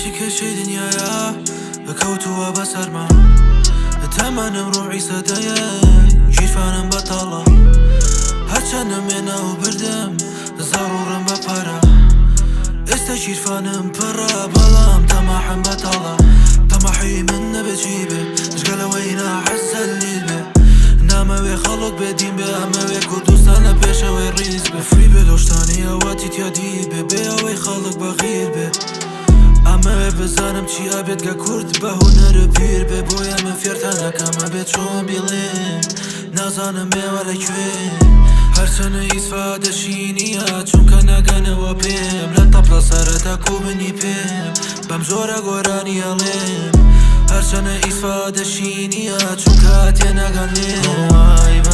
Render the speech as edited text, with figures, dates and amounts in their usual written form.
چی کەشەی دنیاە بەکەوتووە بەسەرما تەمەنم ڕوعی سەدەیە گیرفانم بەتاڵە هەرچەندم وێنە و بردم زاڕوڕم بە پارە ئێستا گیرفانم پڕە بەڵام تەماحم بەتاڵە تەماحی من نەبێ چی بێ ژگەلەوەی ناحەزە لیل بێ نامەوێ خەڵک بێدین بێ ئەمەوێ کوردستان لە پێشەوەی ڕیز بێ فری بێ دۆشتانی ئەواتی تیادی بێ بێ ئەوەی خەڵک بەغیر بێ ئەمەوێ بزانم چی ئابێت گە کورد بە هونەرە پیر بێ بۆیە من فێرتانەکەمە بێت چۆن بیڵێن نازانم ئێوە لەکوێ هەرچەنە ئیسفادەشی نییە چونکە نەگەنەوە پێم لە تەپڵە سەرەتا کوبنی پێم بەم زۆرە گۆرانی ئەڵێم هەرچەنە ئیسفادەشی نییە چونکە تێنەگەن لێم